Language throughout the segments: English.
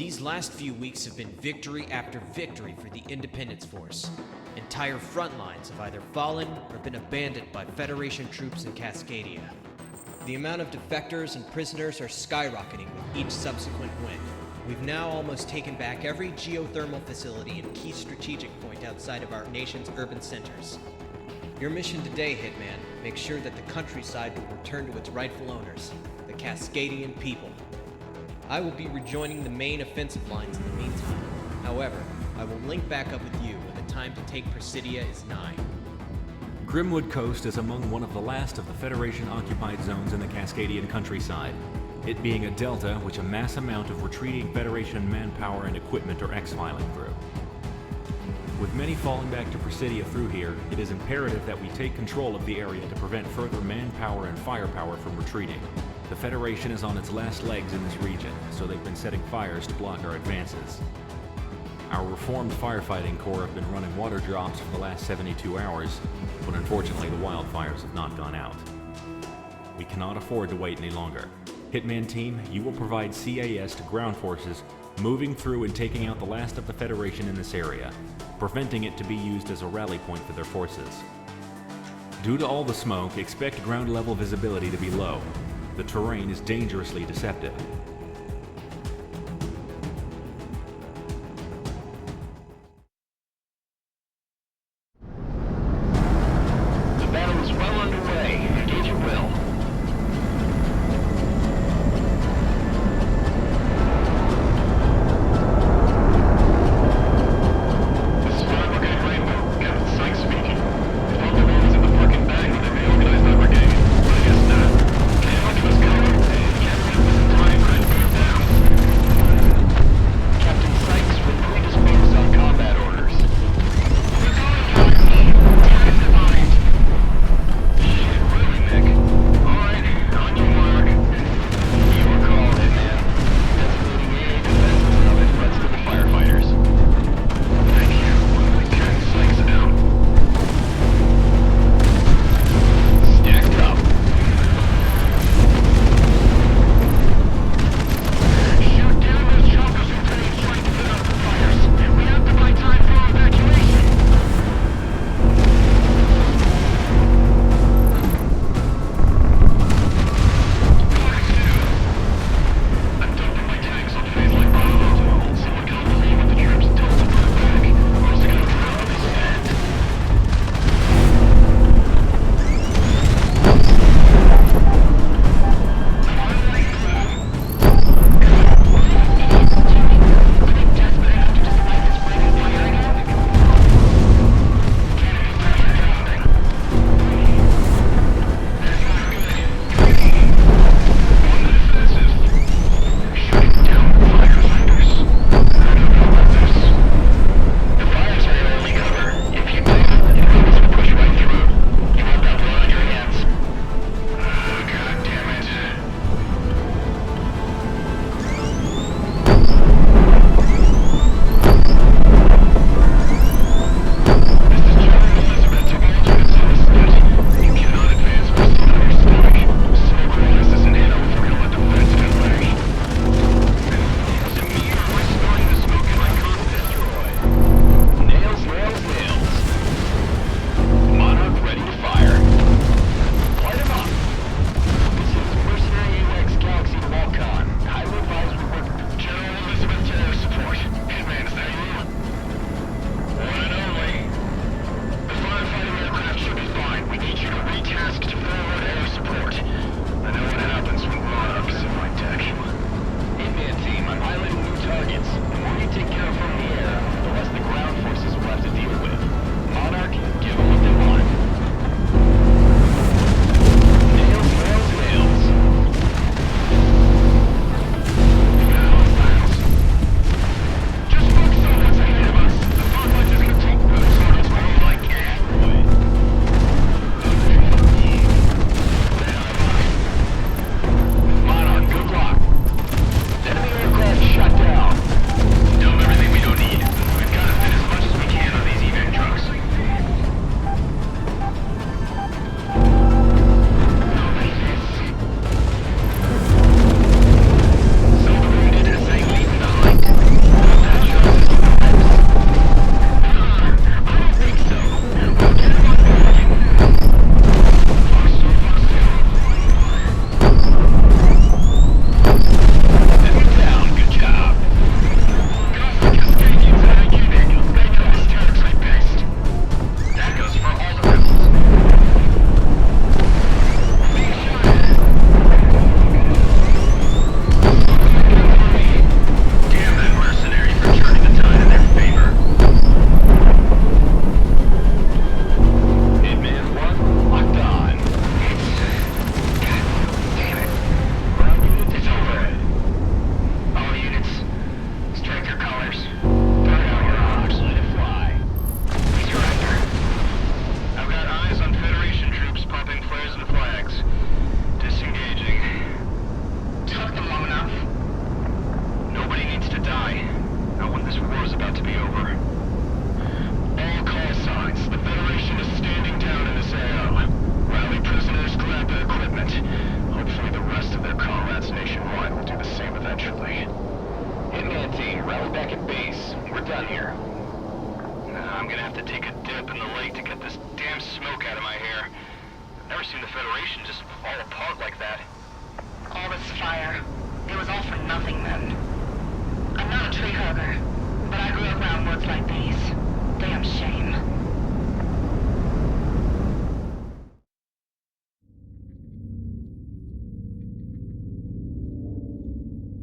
These last few weeks have been victory after victory for the Independence Force. Entire front lines have either fallen or been abandoned by Federation troops in Cascadia. The amount of defectors and prisoners are skyrocketing with each subsequent win. We've now almost taken back every geothermal facility and key strategic point outside of our nation's urban centers. Your mission today, Hitman, make sure that the countryside will return to its rightful owners, the Cascadian people. I will be rejoining the main offensive lines in the meantime. However, I will link back up with you when the time to take Presidia is nigh. Grimwood Coast is among one of the last of the Federation-occupied zones in the Cascadian countryside, it being a delta which a mass amount of retreating Federation manpower and equipment are exfiling through. With many falling back to Presidia through here, it is imperative that we take control of the area to prevent further manpower and firepower from retreating. The Federation is on its last legs in this region, so they've been setting fires to block our advances. Our reformed firefighting corps have been running water drops for the last 72 hours, but unfortunately the wildfires have not gone out. We cannot afford to wait any longer. Hitman Team, you will provide CAS to ground forces, moving through and taking out the last of the Federation in this area, preventing it to be used as a rally point for their forces. Due to all the smoke, expect ground level visibility to be low. The terrain is dangerously deceptive.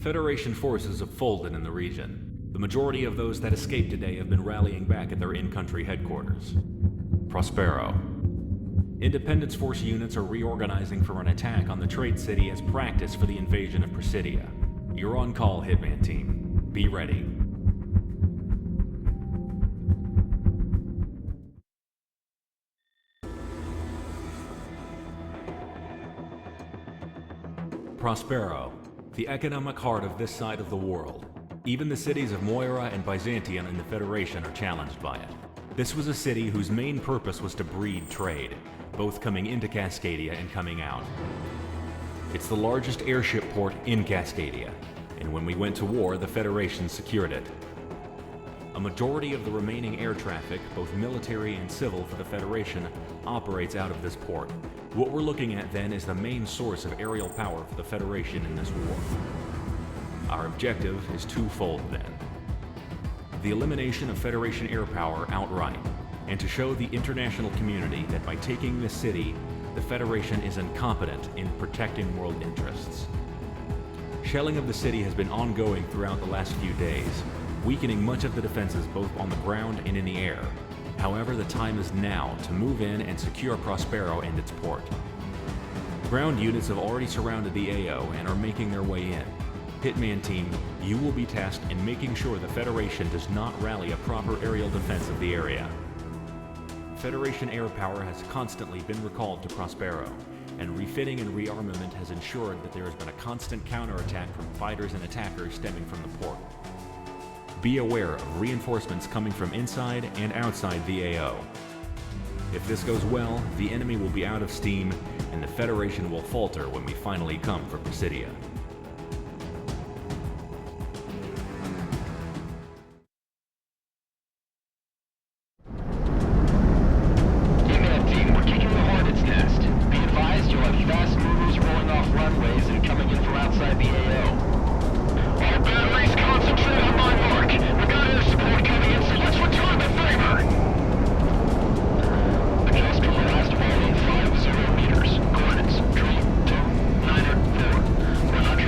Federation forces have folded in the region. The majority of those that escaped today have been rallying back at their in-country headquarters. Prospero. Independence Force units are reorganizing for an attack on the trade city as practice for the invasion of Presidia. You're on call, Hitman Team. Be ready. Prospero, the economic heart of this side of the world. Even the cities of Moira and Byzantium in the Federation are challenged by it. This was a city whose main purpose was to breed trade, both coming into Cascadia and coming out. It's the largest airship port in Cascadia, and when we went to war, the Federation secured it. A majority of the remaining air traffic, both military and civil for the Federation, operates out of this port. What we're looking at then is the main source of aerial power for the Federation in this war. Our objective is twofold then. The elimination of Federation air power outright, and to show the international community that by taking this city, the Federation is incompetent in protecting world interests. Shelling of the city has been ongoing throughout the last few days, weakening much of the defenses both on the ground and in the air. However, the time is now to move in and secure Prospero and its port. Ground units have already surrounded the AO and are making their way in. Hitman Team, you will be tasked in making sure the Federation does not rally a proper aerial defense of the area. Federation air power has constantly been recalled to Prospero, and refitting and rearmament has ensured that there has been a constant counterattack from fighters and attackers stemming from the port. Be aware of reinforcements coming from inside and outside the AO. If this goes well, the enemy will be out of steam, and the Federation will falter when we finally come for Presidia. Coordinates, tree 2, 9, 4, 100.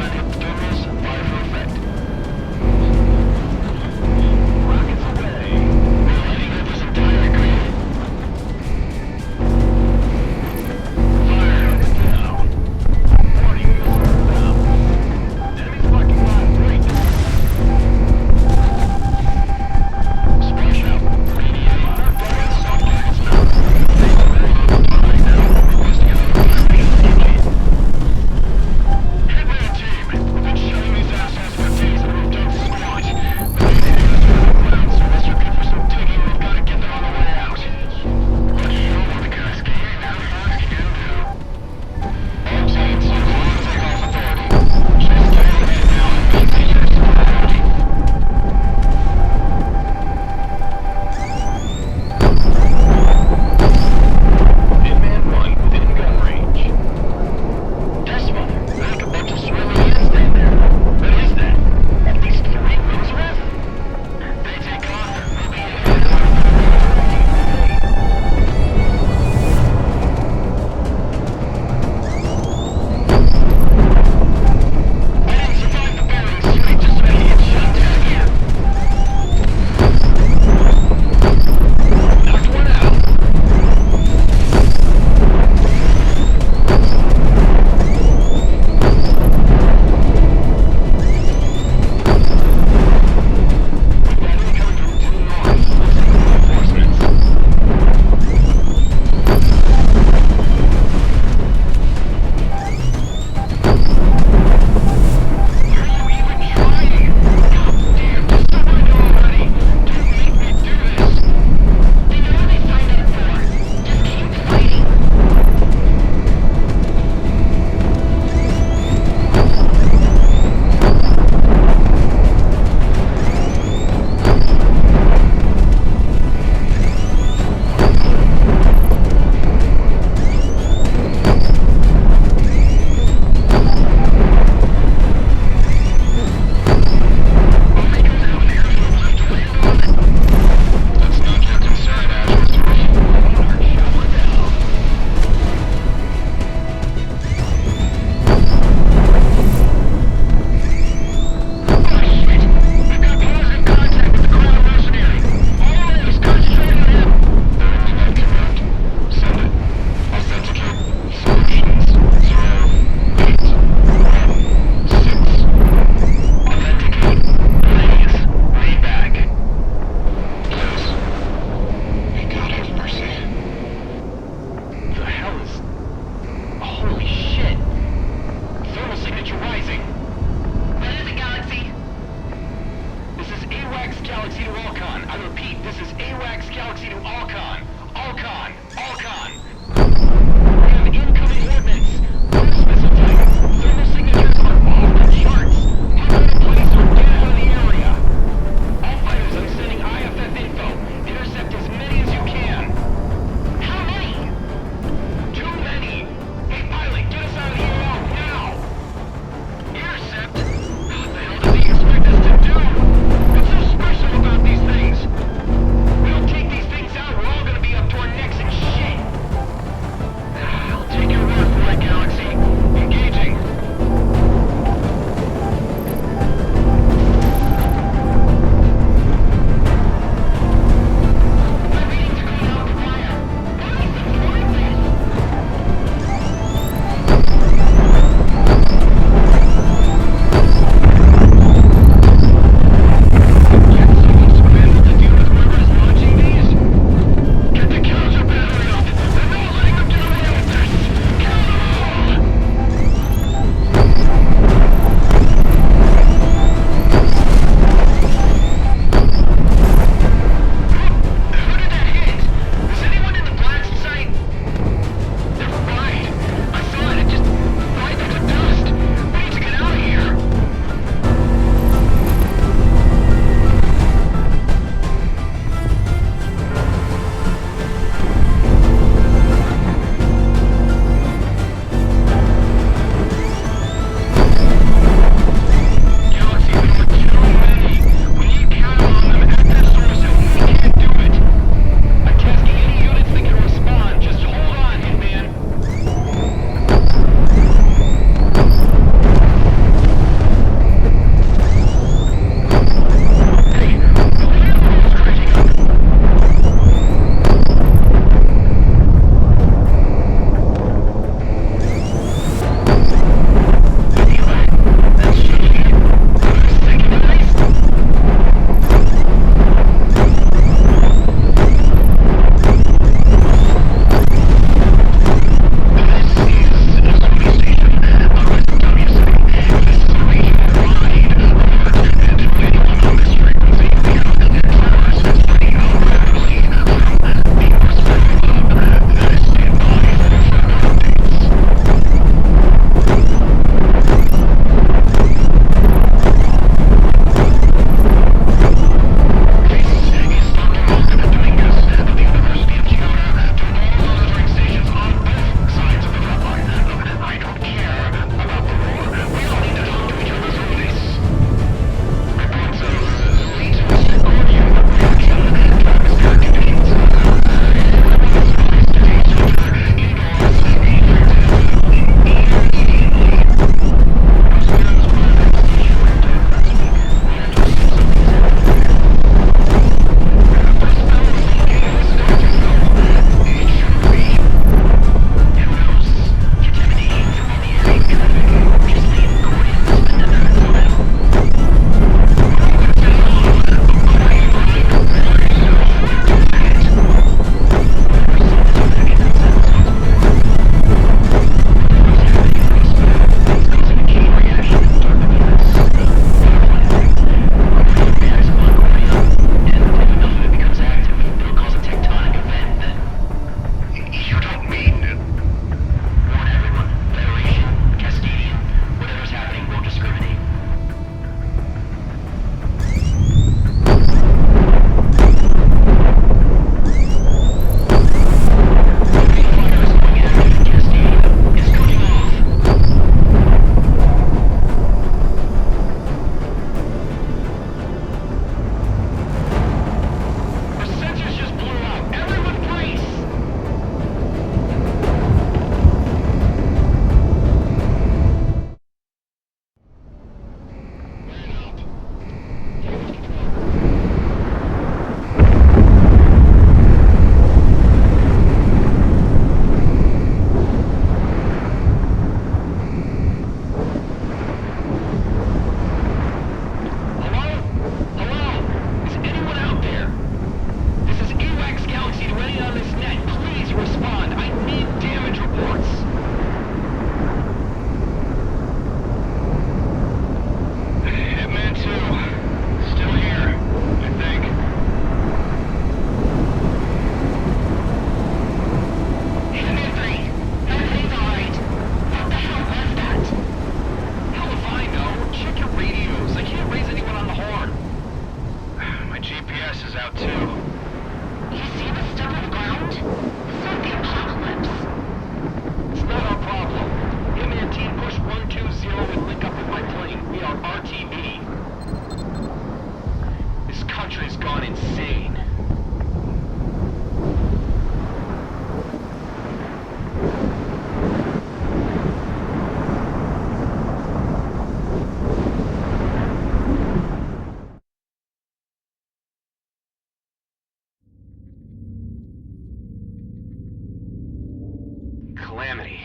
calamity.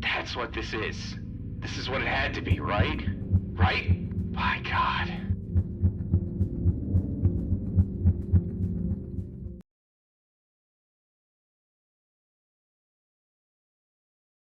That's what this is. This is what it had to be, right? Right? My God.